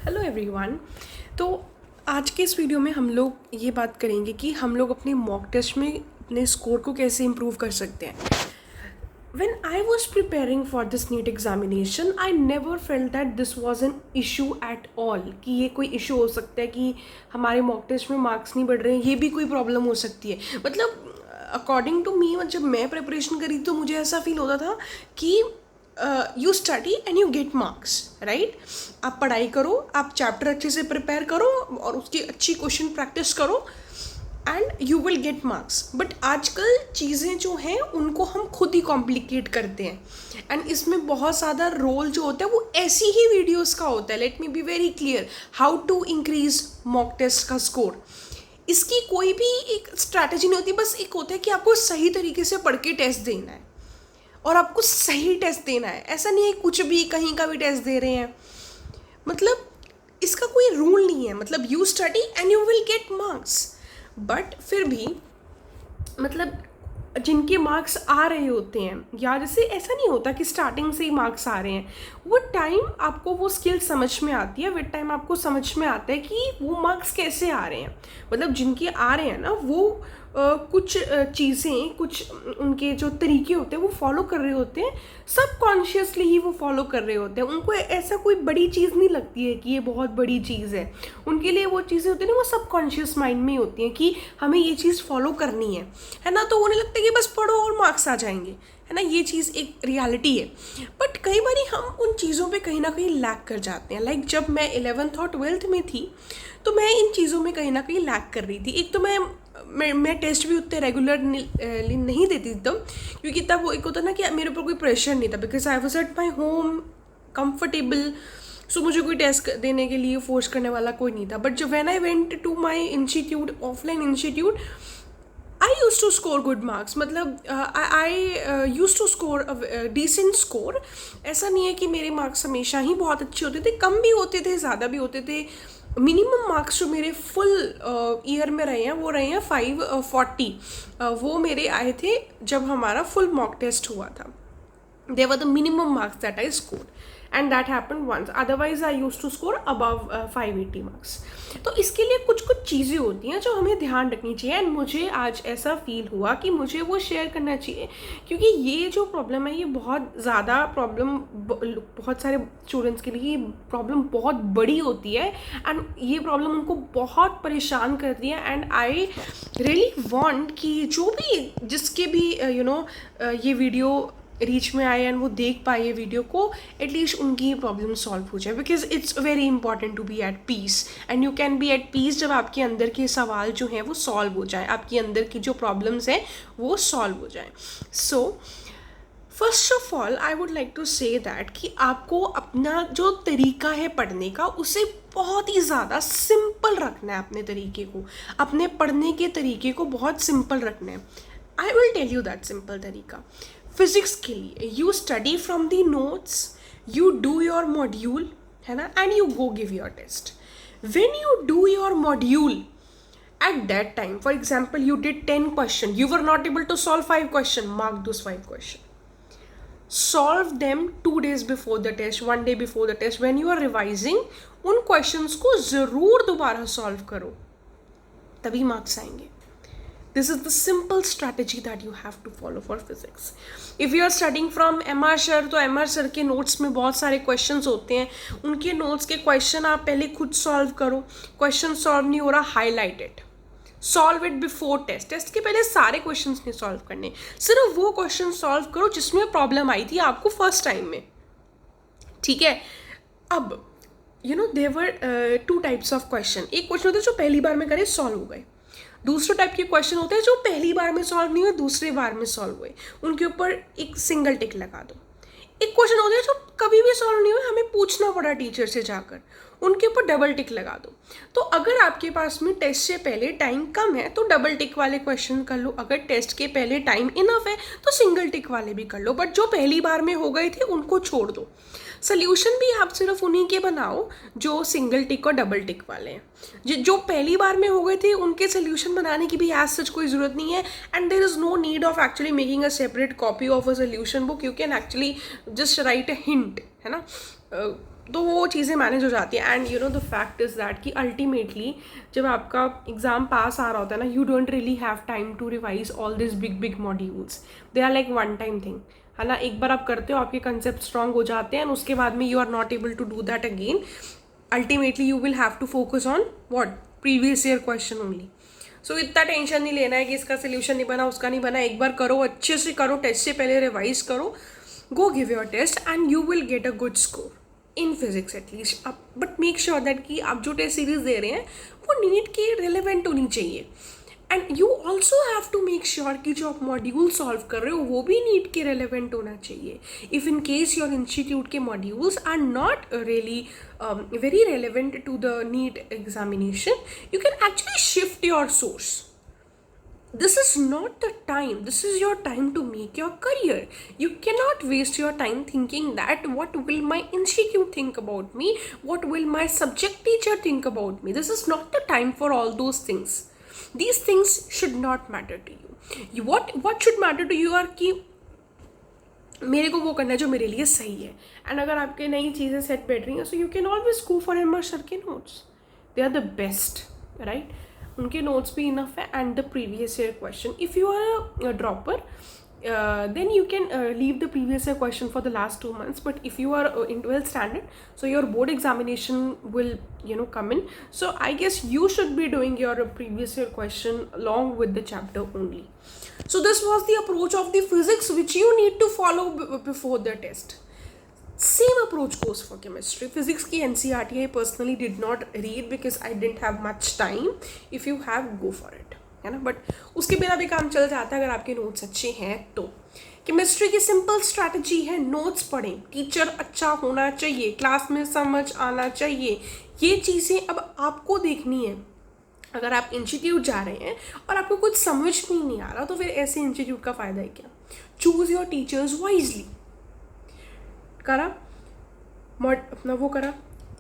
Hello everyone. तो आज के इस वीडियो में हम लोग ये बात करेंगे कि हम लोग अपने मॉक टेस्ट में अपने स्कोर को कैसे इम्प्रूव कर सकते हैं। When I was preparing for this NEET examination, I never felt that this was an issue at all कि ये कोई इशू हो सकता है कि हमारे मॉक टेस्ट में मार्क्स नहीं बढ़ रहे हैं, ये भी कोई प्रॉब्लम हो सकती है। मतलब अकॉर्डिंग टू मी, जब मैं प्रिपरेशन करी तो मुझे ऐसा फील होता था कि you study and you get marks, right. आप पढ़ाई करो, आप चैप्टर अच्छे से प्रिपेयर करो और उसकी अच्छी क्वेश्चन प्रैक्टिस करो and you will get marks. But आजकल चीज़ें जो हैं उनको हम खुद ही कॉम्प्लिकेट करते हैं एंड इसमें बहुत ज़्यादा रोल जो होता है वो ऐसी ही वीडियोस का होता है। Let me be very clear, how to increase mock test का स्कोर। इसकी कोई भी एक स्ट्रैटेजी नहीं होती, बस एक होता है कि आपको सही तरीके से पढ़ के टेस्ट देना है और आपको सही टेस्ट देना है। ऐसा नहीं है कुछ भी कहीं का भी टेस्ट दे रहे हैं, मतलब इसका कोई रूल नहीं है। मतलब you study and you will get marks. But फिर भी मतलब जिनके मार्क्स आ रहे होते हैं, या जैसे ऐसा नहीं होता कि स्टार्टिंग से ही मार्क्स आ रहे हैं, वो टाइम आपको वो स्किल समझ में आती है, विद टाइम आपको समझ में आता है कि वो मार्क्स कैसे आ रहे हैं। मतलब जिनके आ रहे हैं ना वो कुछ चीज़ें, कुछ उनके जो तरीके होते हैं वो फॉलो कर रहे होते हैं, सबकॉन्शियसली ही वो फॉलो कर रहे होते हैं। उनको ऐसा कोई बड़ी चीज़ नहीं लगती है कि ये बहुत बड़ी चीज़ है। उनके लिए वो चीज़ें होती हैं ना, वो सबकॉन्शियस माइंड में ही होती हैं कि हमें ये चीज़ फॉलो करनी है ना। तो उन्हें लगता है कि बस पढ़ो और मार्क्स आ जाएंगे, है ना। ये चीज़ एक रियलिटी है। बट कई बार हम उन चीज़ों पे कहीं ना कहीं लैक कर जाते हैं। लाइक जब मैं 11th और 12th में थी तो मैं इन चीज़ों में कहीं ना कहीं लैक कर रही थी। एक तो मैं टेस्ट भी उतने रेगुलर नहीं देती तब, क्योंकि तब वो एक होता ना कि मेरे ऊपर कोई प्रेशर नहीं था, because I was at my home comfortable. So मुझे कोई टेस्ट देने के लिए फोर्स करने वाला कोई नहीं था। बट जब when I went to my institute, offline institute, I used to score good marks। मतलब I used to score a decent score। ऐसा नहीं है कि मेरे मार्क्स हमेशा ही बहुत अच्छे होते थे, कम भी होते थे, ज़्यादा भी होते थे। मिनिमम मार्क्स जो मेरे फुल ईयर में रहे हैं वो रहे हैं 540। वो मेरे आए थे जब हमारा फुल मॉक टेस्ट हुआ था। They were the minimum marks that I scored, and that happened once. Otherwise I used to score above 580 marks। तो इसके लिए कुछ कुछ चीज़ें होती हैं जो हमें ध्यान रखनी चाहिए एंड मुझे आज ऐसा फील हुआ कि मुझे वो शेयर करना चाहिए, क्योंकि ये जो प्रॉब्लम है ये बहुत ज़्यादा प्रॉब्लम, बहुत सारे स्टूडेंट्स के लिए ये प्रॉब्लम बहुत बड़ी होती है एंड ये प्रॉब्लम उनको बहुत परेशान करती है। एंड आई रियली वांट कि जो भी जिसके भी ये वीडियो रीच में आए एंड वो देख पाए ये वीडियो को, एटलीस्ट उनकी ये प्रॉब्लम सॉल्व हो जाए। Because it's very important to be at peace and you can be at peace जब आपके अंदर के सवाल जो हैं वो सॉल्व हो जाए, आपके अंदर की जो प्रॉब्लम्स हैं वो सॉल्व हो जाए। So first of all I would like to say that कि आपको अपना जो तरीका है पढ़ने का उसे बहुत ही ज़्यादा सिंपल रखना है। अपने तरीके को, अपने पढ़ने के तरीके को बहुत सिंपल रखना है। I will tell you that simple तरीका। फिजिक्स के लिए you study from the notes, you do your module, है ना, and you go give your test. When you do your module, at that time, for example, you did 10 question, you were not able to solve 5 question, mark those 5 question, solve them 2 days before the test, 1 day before the test। when you are revising, उन questions को ज़रूर दोबारा solve करो, तभी marks आएंगे। This is the simple strategy that you have to follow for physics। If you are studying from MR Sir, तो MR Sir के notes में बहुत सारे questions होते हैं, उनके notes के question आप पहले खुद solve करो। question solve नहीं हो रहा, highlight it, solve it before test। Test के पहले सारे questions नहीं solve करने, सिर्फ वो question solve करो जिसमें problem आई थी आपको first time में, ठीक है। अब there were 2 types of question। एक question होता है जो पहली बार में करे solve हो गए, दूसरे टाइप के क्वेश्चन होते हैं जो पहली बार में सॉल्व नहीं हुए, दूसरी बार में सॉल्व हुए, उनके ऊपर एक सिंगल टिक लगा दो। एक क्वेश्चन होते हैं जो कभी भी सॉल्व नहीं हुए, हमें पूछना पड़ा टीचर से जाकर, उनके ऊपर डबल टिक लगा दो। तो अगर आपके पास में टेस्ट से पहले टाइम कम है तो डबल टिक वाले क्वेश्चन कर लो, अगर टेस्ट के पहले टाइम इनफ है तो सिंगल टिक वाले भी कर लो। बट जो पहली बार में हो गए थे उनको छोड़ दो। सोल्यूशन भी आप सिर्फ उन्हीं के बनाओ जो सिंगल टिक और डबल टिक वाले हैं। जो पहली बार में हो गए थे उनके सोल्यूशन बनाने की भी एज सच कोई ज़रूरत नहीं है। And there is no need of actually making a separate copy of a solution book. You can actually just write a hint, है ना। तो वो चीज़ें मैनेज हो जाती है. And you know the fact is that कि अल्टीमेटली जब आपका एग्ज़ाम पास आ रहा होता है ना, you don't really have time to revise all this big big modules. They are like one time thing, है ना. एक बार आप करते हो, आपके कंसेप्ट स्ट्रांग हो जाते हैं, एंड उसके बाद में you are not able to do that again. Ultimately you will have to focus on what previous year question only. So इतना टेंशन नहीं लेना है कि इसका सोल्यूशन नहीं बना, उसका नहीं बना. एक बार करो, अच्छे से करो, टेस्ट से पहले रिवाइज करो, go give your test and you will get a good score in physics at least. आप बट मेक श्योर दैट कि आप जो टेस्ट सीरीज दे रहे हैं वो नीट के रिलेवेंट होनी चाहिए. And you also have to make sure कि जो आप मॉड्यूल सॉल्व कर रहे हो वो भी नीट के रेलिवेंट होना चाहिए. If in case your institute के modules are not really very relevant to the NEET examination, you can actually shift your source. This is not the time. This is your time to make your career. You cannot waste your time thinking that what will my institute think about me, what will my subject teacher think about me. This is not the time for all those things. These things should not matter to you. What should matter to you are कि मेरे को वो करना है जो मेरे लिए सही है. एंड अगर आपके नई चीज़ें सेट बैठ रही हैं, so you can always go for एमर सर के notes. They are the best, right. उनके नोट्स भी इनफ है. And the previous year question, if you are a dropper then you can leave the previous year question for the last 2 months. But if you are in 12th standard, so your board examination will come in, so I guess you should be doing your previous year question along with the chapter only. So this was the approach of the physics which you need to follow before the test. Same approach goes for chemistry. Physics की NCERT I personally did not read because I didn't have much time. If you have, go for it, है ना. But उसके बिना भी काम चल जाता है अगर आपके नोट्स अच्छे हैं तो. केमिस्ट्री की सिंपल स्ट्रैटेजी है, नोट्स पढ़ें, टीचर अच्छा होना चाहिए, क्लास में समझ आना चाहिए. ये चीज़ें अब आपको देखनी है. अगर आप इंस्टीट्यूट जा रहे हैं और आपको कुछ समझ में नहीं आ रहा, तो फिर ऐसे इंस्टीट्यूट का फ़ायदा है क्या. Choose your teachers wisely. करा अपना वो करा,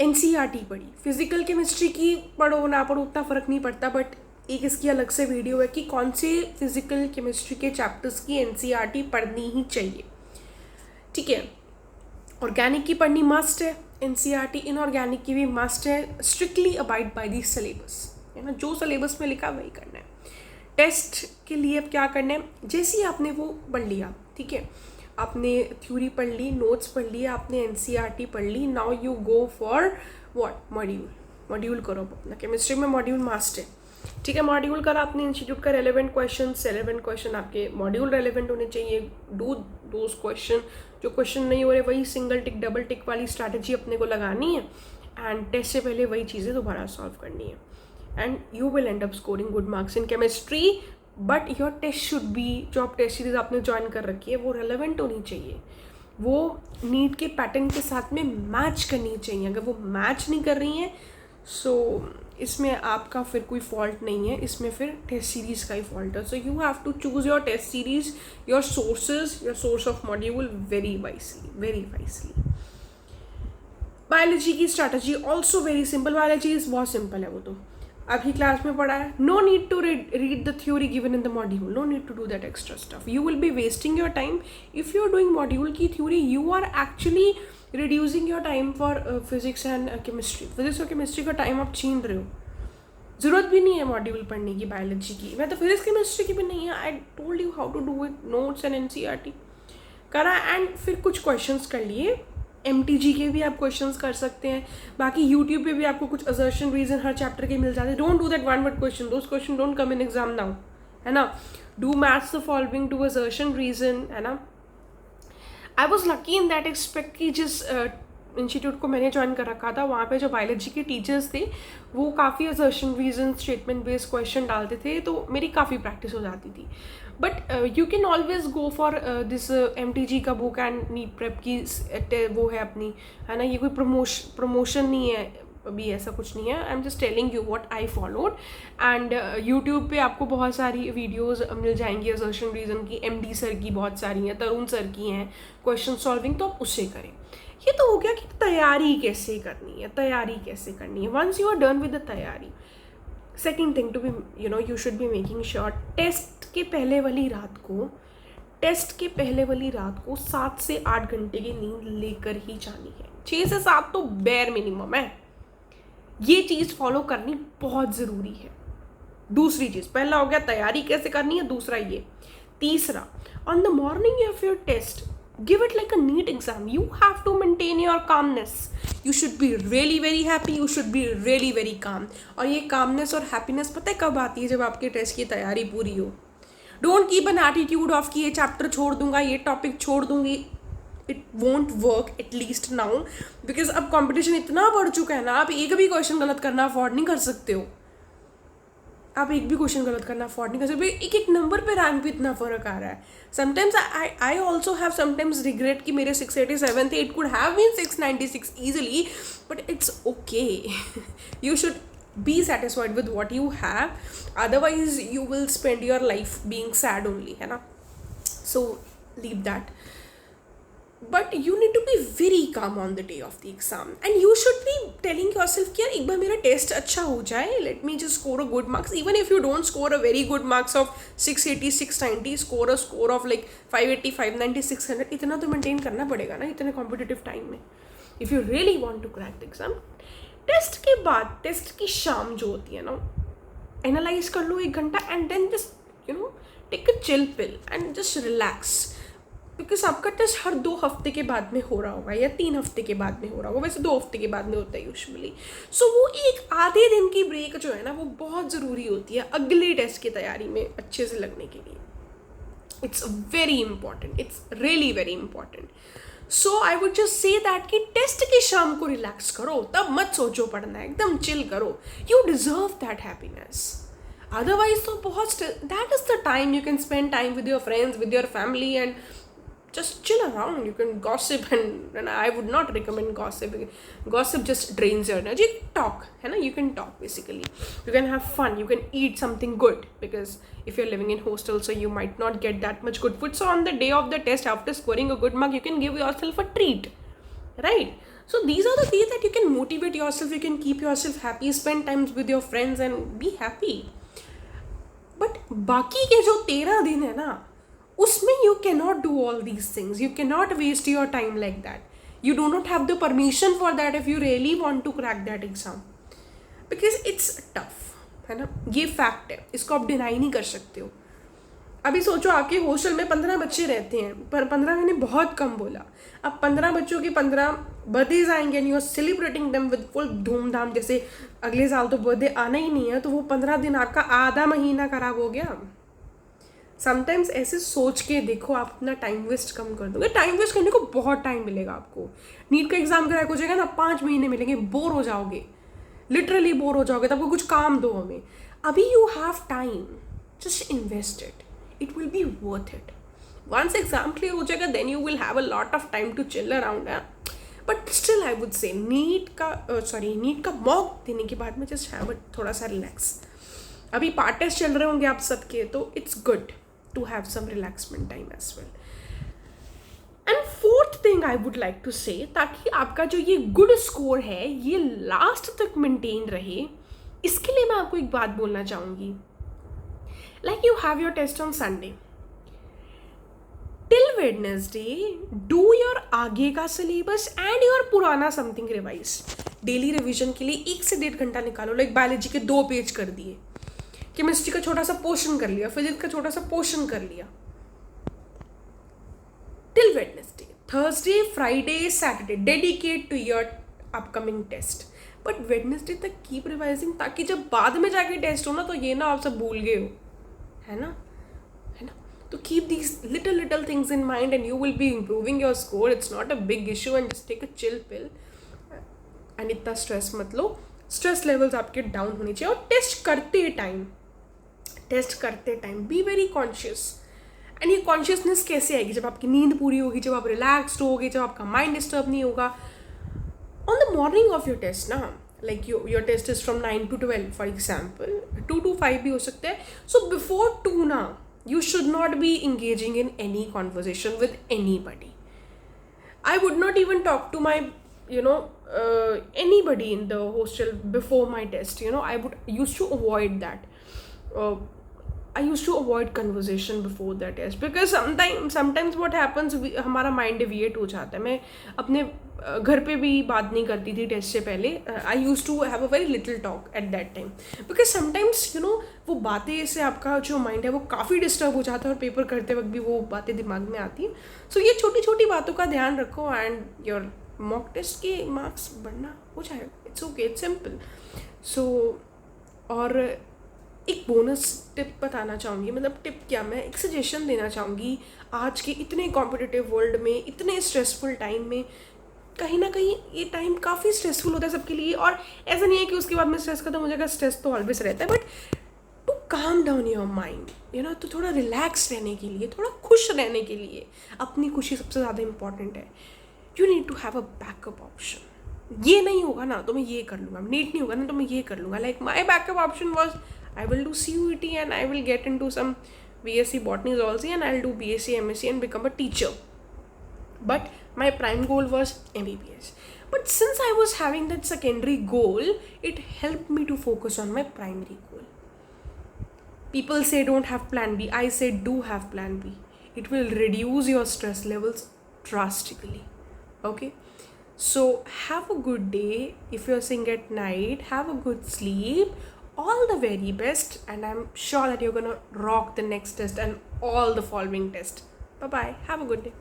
NCERT पढ़ी. फिजिकल केमिस्ट्री की पढ़ो ना पढ़ो उतना फ़र्क नहीं पड़ता, बट एक इसकी अलग से वीडियो है कि कौन से फिजिकल केमिस्ट्री के चैप्टर्स की NCERT पढ़नी ही चाहिए. ठीक है. ऑर्गेनिक की पढ़नी मस्ट है NCERT, इनऑर्गेनिक की भी मस्ट है. Strictly abide by the syllabus, है ना. जो सिलेबस में लिखा वही करना है. टेस्ट के लिए अब क्या करना है, जैसे ही आपने वो पढ़ लिया, ठीक है, आपने थ्योरी पढ़ ली, नोट्स पढ़ लिया, आपने NCERT पढ़ ली. Now you go for what, module करो अपना. केमिस्ट्री में मॉड्यूल मस्ट है. ठीक है, मॉड्यूल करा आपने इंस्टीट्यूट का. रेलेवेंट क्वेश्चन आपके मॉड्यूल रेलेवेंट होने चाहिए. Do those question. जो क्वेश्चन नहीं हो रहे वही सिंगल टिक डबल टिक वाली स्ट्रैटेजी अपने को लगानी है. एंड टेस्ट से पहले वही चीज़ें दोबारा सॉल्व करनी है. And you will end up scoring good marks in chemistry. But your test should be, जो आप टेस्ट सीरीज आपने ज्वाइन कर रखी है वो रेलेवेंट होनी चाहिए. वो नीट के पैटर्न के साथ में मैच करनी चाहिए. अगर वो मैच नहीं कर रही हैं, सो इसमें आपका फिर कोई फॉल्ट नहीं है, इसमें फिर टेस्ट सीरीज़ का ही फॉल्ट है. So you have to choose your test series, your sources, your source of module very wisely. Biology की strategy also very simple. Biology बहुत सिंपल है, वो तो अभी क्लास में पढ़ा है. No need to read the theory given in the module. No need to do that extra stuff. You will be wasting your time. If you are doing module की theory, you are actually reducing your time for physics and chemistry. Physics और chemistry का time आप छीन रहे हो. ज़रूरत भी नहीं है मॉड्यूल पढ़ने की बायोलॉजी की. मैं तो फिजिक्स केमिस्ट्री की भी नहीं है. I told you how to do it. Notes and NCERT करा. एंड फिर कुछ क्वेश्चंस कर लिए. MTG के भी आप क्वेश्चंस कर सकते हैं. बाकी यूट्यूब पे भी आपको कुछ असर्शन रीजन हर चैप्टर के मिल जाते हैं. Don't do that one word question. Those question don't come in exam now, है ना. Do maths the following to assertion reason, है ना. I was lucky in that aspect कि जिस इंस्टीट्यूट को मैंने ज्वाइन कर रखा था वहाँ पे जो बायोलॉजी के टीचर्स थे वो काफ़ी assertion reason statement based question डालते थे, तो मेरी काफ़ी प्रैक्टिस हो जाती थी. But you can always go for this MTG का बुक एंड नीट प्रेप की वो है अपनी, है ना. ये कोई प्रमोशन नहीं है, अभी ऐसा कुछ नहीं है. I am just telling you what I followed. And YouTube पे आपको बहुत सारी वीडियोस मिल जाएंगी असर्शन रीजन की. MD सर की बहुत सारी हैं, तरुण सर की हैं क्वेश्चन सॉल्विंग, तो आप उससे करें. ये तो हो गया कि तैयारी कैसे करनी है. Once you are done with the तैयारी, second thing to be you should be making sure test के पहले वाली रात को 7 से 8 घंटे की नींद लेकर ही जानी है. 6 से 7 तो बेयर मिनिमम है। ये चीज़ फॉलो करनी बहुत ज़रूरी है। दूसरी चीज़, पहला हो गया तैयारी कैसे करनी है, दूसरा ये। तीसरा, on the morning of your test give it like a neat exam. You have to maintain your calmness. You should be really very happy. You should be really very calm. और ये calmness और happiness पता है कब आती है? जब आपके टेस्ट की तैयारी पूरी हो। Don't keep an attitude of कि ये चैप्टर छोड़ दूंगा, ये टॉपिक छोड़ दूंगी. It won't work at least now because अब कंपटीशन इतना बढ़ चुका है ना, आप एक भी क्वेश्चन गलत करना अफोर्ड नहीं कर सकते हो। आप एक भी क्वेश्चन गलत करना अफोर्ड नहीं कर सकते। एक एक नंबर पे रैंक पे इतना फर्क आ रहा है। Sometimes I also have sometimes regret कि मेरे 687 थे, it could have been 696 easily, but it's okay. You should be satisfied with what you have, otherwise you will spend your life being sad only, है ना। So leave that. But you need to be very calm on the day of the exam, and you should be telling yourself कि यार एक बार मेरा test अच्छा हो जाए, let me just score a good marks. Even if you don't score a very good marks of 680 690, score a score of like 580 590 600, इतना तो maintain करना पड़ेगा ना इतने competitive time में, if you really want to crack the exam. Test के बाद, test की शाम जो होती है ना, एनालाइज कर लो 1 घंटा and then just take a chill pill and just relax. Because आपका टेस्ट हर 2 हफ्ते के बाद में हो रहा होगा या 3 हफ्ते के बाद में हो रहा होगा, वैसे 2 हफ्ते के बाद में होता है यूजुअली। सो वो एक आधे दिन की ब्रेक जो है ना, वो बहुत ज़रूरी होती है अगले टेस्ट की तैयारी में अच्छे से लगने के लिए। It's very important, it's really very important. So I would just say that कि टेस्ट की शाम को रिलैक्स करो, तब मत सोचो पढ़ना है, एकदम चिल करो। You deserve that happiness. Otherwise तो बहुत, that is the time you can spend time with your friends, with your family and just chill around. You can gossip and I would not recommend gossip. Gossip just drains your energy. Talk, है ना, you can talk basically. You can have fun, you can eat something good, because if you're living in hostel, so you might not get that much good food. So on the day of the test, after scoring a good mark, you can give yourself a treat, right? So these are the ways that you can motivate yourself, you can keep yourself happy, spend time with your friends and be happy. But बाकी के जो 13 दिन है ना, उसमें you cannot do all these things. You cannot waste your time like that. You do not have the permission for that if you really want to crack that exam. Because it's tough, है ना, ये fact है, इसको आप deny नहीं कर सकते हो। अभी सोचो आपके हॉस्टल में 15 बच्चे रहते हैं, पर 15 मैंने बहुत कम बोला। अब 15 बच्चों के 15 बर्थडेज आएंगे and you are celebrating them with full धूमधाम, जैसे अगले साल तो बर्थडे आना ही नहीं है, तो वो 15 दिन आपका आधा महीना खराब हो गया। समटाइम्स ऐसे सोच के देखो, आप अपना टाइम वेस्ट कम कर दोगे। टाइम वेस्ट करने को बहुत टाइम मिलेगा आपको। नीट का एग्जाम क्रैक हो जाएगा ना, 5 महीने मिलेंगे, बोर हो जाओगे, लिटरली बोर हो जाओगे, तब आपको कुछ काम दो हमें। अभी you have time, just invest it will be worth it. Once exam clear हो जाएगा, then you will have a lot of time to chill around. But still I would say NEET का मॉक देने के बाद में just have थोड़ा सा relax. अभी पार्ट टेस्ट चल रहे होंगे आप सबके, तो it's good to have some relaxation time as well. And fourth thing I would like to say, ताकि आपका जो ये good score है ये लास्ट तक maintain रहे, इसके लिए मैं आपको एक बात बोलना चाहूँगी। Like you have your test on Sunday, till Wednesday do your आगे का syllabus and your पुराना something revise. डेली रिविजन के लिए 1 से 1.5 घंटा निकालो। लाइक बायोलॉजी के 2 पेज कर दिए, केमिस्ट्री का छोटा सा पोर्शन कर लिया, फिजिक्स का छोटा सा पोर्शन कर लिया। Till Wednesday, Thursday, Friday, Saturday dedicate to your upcoming test. But Wednesday तक कीप रिवाइजिंग, ताकि जब बाद में जाके टेस्ट हो ना, तो ये ना आप सब भूल गए हो, है ना। तो keep these little things in mind and you will be improving your score. It's not a big issue and just take a chill pill and इतना स्ट्रेस मत लो। स्ट्रेस लेवल्स आपके डाउन होने चाहिए। और टेस्ट करते time be very conscious. And ये consciousness कैसे आएगी? जब आपकी नींद पूरी होगी, जब आप रिलैक्सड होगे, जब आपका माइंड डिस्टर्ब नहीं होगा। On the morning of your test ना, like your test is from 9 to 12 for example, 2 to 5 भी हो सकता है। सो बिफोर 2 ना, you should not be engaging in any conversation with anybody. I would not even talk to my anybody in the hostel before my test. I used to avoid that. I used to avoid conversation before the test because sometimes what happens, हमारा mind deviate हो जाता है. मैं अपने घर पे भी बात नहीं करती थी टेस्ट से पहले. I used to have a very little talk at that time because sometimes वो बातें से आपका जो माइंड है वो काफ़ी डिस्टर्ब हो जाता है और पेपर करते वक्त भी वो बातें दिमाग में आती हैं. सो ये छोटी छोटी बातों का ध्यान रखो एंड योर मॉक टेस्ट के मार्क्स बढ़ना हो जाएगा. It's okay, it's simple. So और एक बोनस टिप बताना चाहूँगी, मतलब टिप क्या, मैं एक सजेशन देना चाहूँगी. आज के इतने कॉम्पिटिटिव वर्ल्ड में, इतने स्ट्रेसफुल टाइम में, कहीं ना कहीं ये टाइम काफ़ी स्ट्रेसफुल होता है सबके लिए. और ऐसा नहीं है कि उसके बाद में स्ट्रेस खत्म हो जाएगा, स्ट्रेस तो ऑलवेज रहता है. But to calm down your mind, तो थोड़ा रिलैक्स रहने के लिए, थोड़ा खुश रहने के लिए, अपनी खुशी सबसे ज़्यादा इंपॉर्टेंट है. You need to have a backup option. ये नहीं होगा ना तो मैं ये कर लूँगा, नीट नहीं होगा ना तो मैं ये कर लूँगा. Like my backup option was I will do CUET and I will get into some BSc Botany Zoology and I'll do BSc MSc and become a teacher. But my prime goal was MBBS. But since I was having that secondary goal, it helped me to focus on my primary goal. People say don't have plan B. I say do have plan B. It will reduce your stress levels drastically. Okay? So have a good day. If you're seeing at night, have a good sleep. All the very best, and I'm sure that you're gonna rock the next test and all the following tests. Bye bye. Have a good day.